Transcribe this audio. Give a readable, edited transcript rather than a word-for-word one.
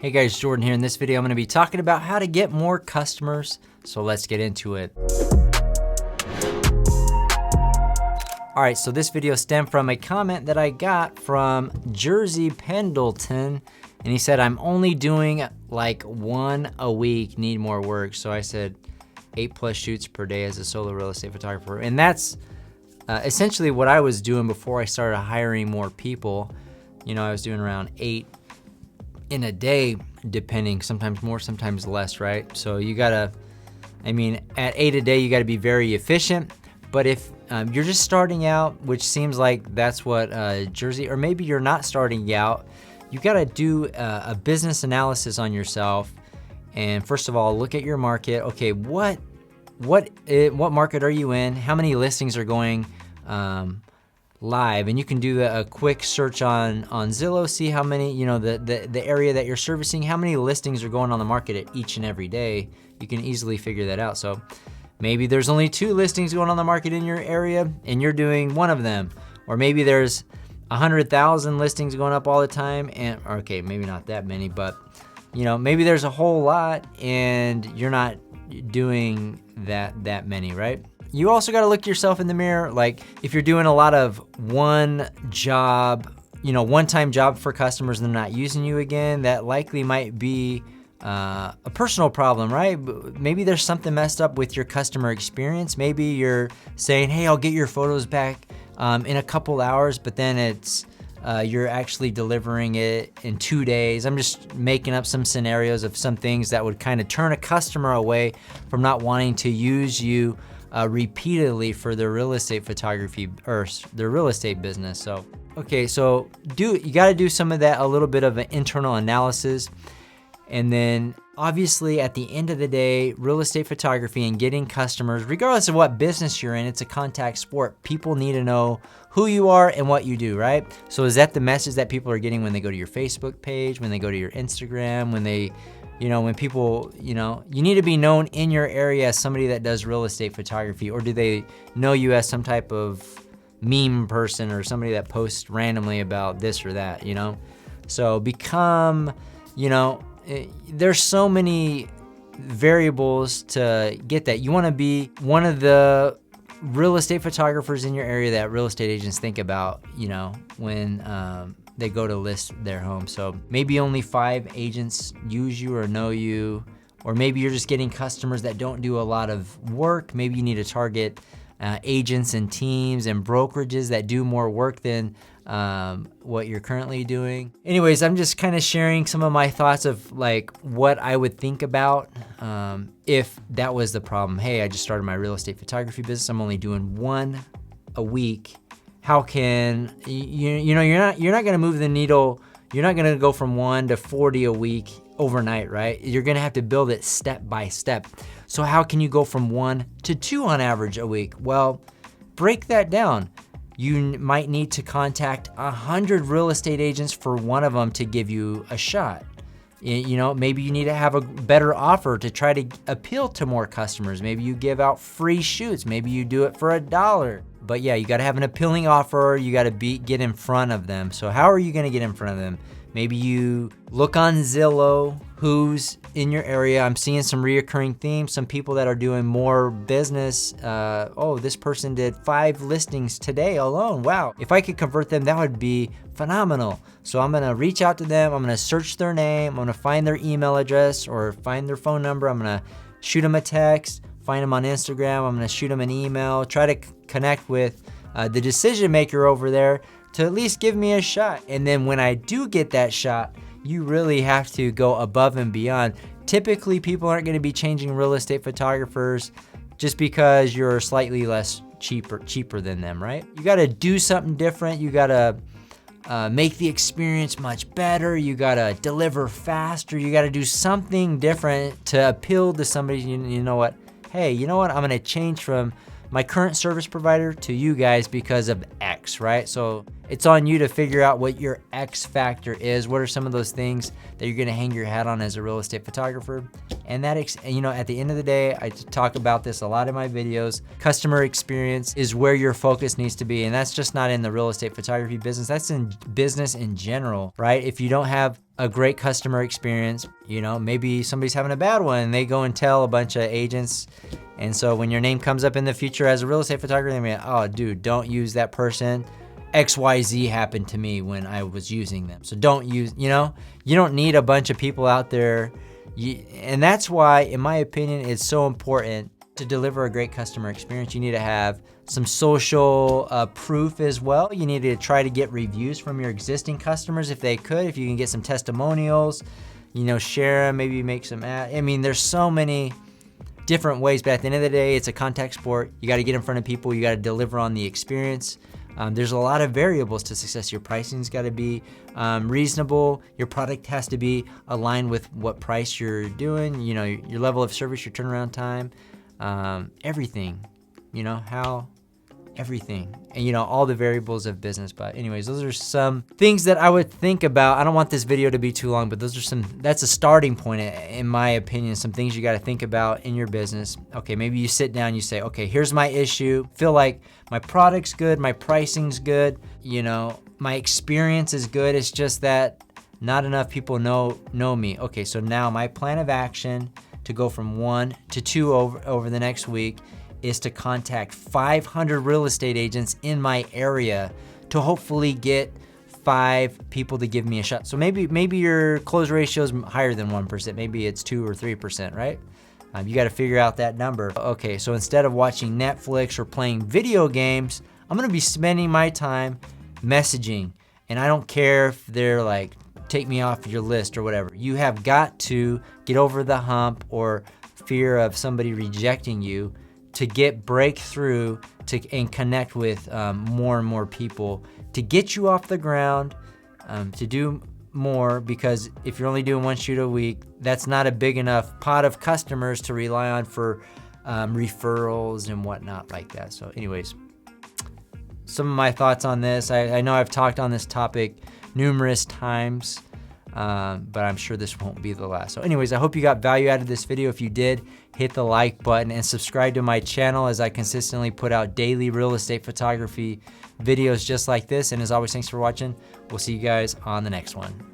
Hey guys, Jordan here. In this video, I'm going to be talking about how to get more customers. So let's get into it. All right, so this video stemmed from a comment that I got from Jersey Pendleton. And he said, I'm only doing like one a week, need more work. So I said 8+ shoots per day as a solo real estate photographer. And that's essentially what I was doing before I started hiring more people. You know, I was doing around 8 in a day, depending, sometimes more, sometimes less, right? So you gotta, at 8 a day, you gotta be very efficient. But if you're just starting out, which seems like that's what Jersey, or maybe you're not starting out, you gotta do a business analysis on yourself. And first of all, look at your market. Okay, what market are you in? How many listings are going live? And you can do a quick search on Zillow, see how many, you know, the area that you're servicing, how many listings are going on the market at each and every day. You can easily figure that out. So maybe there's only 2 listings going on the market in your area and you're doing one of them. Or maybe there's 100,000 listings going up all the time, and okay, maybe not that many, but you know, maybe there's a whole lot and you're not doing that many, right? You also got to look yourself in the mirror. Like if you're doing a lot of one job, you know, one-time job for customers and they're not using you again, that likely might be a personal problem, right? Maybe there's something messed up with your customer experience. Maybe you're saying, hey, I'll get your photos back in a couple hours, but then it's you're actually delivering it in 2 days. I'm just making up some scenarios of some things that would kind of turn a customer away from not wanting to use you repeatedly for their real estate photography or their real estate business. So, okay, so you got to do some of that, a little bit of an internal analysis. And then obviously at the end of the day, real estate photography and getting customers, regardless of what business you're in, it's a contact sport. People need to know who you are and what you do, right? So is that the message that people are getting when they go to your Facebook page, when they go to your Instagram, when they, you know, when people, you know, you need to be known in your area as somebody that does real estate photography, or do they know you as some type of meme person or somebody that posts randomly about this or that, you know? So become, you know, there's so many variables to get that. You want to be one of the real estate photographers in your area that real estate agents think about, you know, when they go to list their home. So maybe only 5 agents use you or know you, or maybe you're just getting customers that don't do a lot of work. Maybe you need to target agents and teams and brokerages that do more work than what you're currently doing. Anyways, I'm just kind of sharing some of my thoughts of like what I would think about if that was the problem. Hey, I just started my real estate photography business. I'm only doing one a week. How can you know, you're not going to move the needle. You're not going to go from 1 to 40 a week overnight, right? You're going to have to build it step by step. So how can you go from 1 to 2 on average a week? Well, break that down. You might need to contact 100 real estate agents for one of them to give you a shot. You know, maybe you need to have a better offer to try to appeal to more customers. Maybe you give out free shoots. Maybe you do it for $1. But yeah, you got to have an appealing offer. You got to get in front of them. So how are you going to get in front of them? Maybe you look on Zillow, who's in your area. I'm seeing some reoccurring themes, some people that are doing more business. Oh, this person did 5 listings today alone. Wow. If I could convert them, that would be phenomenal. So I'm gonna reach out to them. I'm gonna search their name. I'm gonna find their email address or find their phone number. I'm gonna shoot them a text, find them on Instagram. I'm gonna shoot them an email, try to connect with the decision maker over there to at least give me a shot. And then when I do get that shot, you really have to go above and beyond. Typically, people aren't going to be changing real estate photographers just because you're slightly less cheaper than them, right? You got to do something different. You got to make the experience much better. You got to deliver faster. You got to do something different to appeal to somebody. You know what? Hey, you know what? I'm going to change from my current service provider to you guys because of X, right? So it's on you to figure out what your X factor is. What are some of those things that you're gonna hang your hat on as a real estate photographer? And that, you know, at the end of the day, I talk about this a lot in my videos. Customer experience is where your focus needs to be. And that's just not in the real estate photography business. That's in business in general, right? If you don't have a great customer experience. You know, maybe somebody's having a bad one and they go and tell a bunch of agents. And so when your name comes up in the future as a real estate photographer, they may, oh dude, don't use that person. XYZ happened to me when I was using them. So don't use, you know, you don't need a bunch of people out there. And that's why, in my opinion, it's so important to deliver a great customer experience. You need to have some social proof as well. You need to try to get reviews from your existing customers if they could, if you can get some testimonials, you know, share them, maybe make some I mean, there's so many different ways, but at the end of the day, it's a contact sport. You got to get in front of people. You got to deliver on the experience. There's a lot of variables to success. Your pricing's got to be reasonable. Your product has to be aligned with what price you're doing, you know, your level of service, your turnaround time, everything, you know, everything, and you know, all the variables of business. But anyways, those are some things that I would think about. I don't want this video to be too long, but that's a starting point, in my opinion, some things you got to think about in your business. Okay, maybe you sit down, you say, okay, here's my issue. Feel like my product's good, my pricing's good, you know, my experience is good. It's just that not enough people know me. Okay, so now my plan of action to go from 1 to 2 over the next week is to contact 500 real estate agents in my area to hopefully get 5 people to give me a shot. So maybe your close ratio is higher than 1%. Maybe it's 2 or 3%, right? You got to figure out that number. Okay, so instead of watching Netflix or playing video games, I'm gonna be spending my time messaging. And I don't care if they're like, take me off your list or whatever. You have got to get over the hump or fear of somebody rejecting you to get breakthrough and connect with more and more people to get you off the ground, to do more, because if you're only doing 1 shoot a week, that's not a big enough pot of customers to rely on for referrals and whatnot like that. So anyways, some of my thoughts on this. I know I've talked on this topic numerous times, but I'm sure this won't be the last. So anyways, I hope you got value out of this video. If you did, hit the like button and subscribe to my channel, as I consistently put out daily real estate photography videos just like this. And as always, thanks for watching. We'll see you guys on the next one.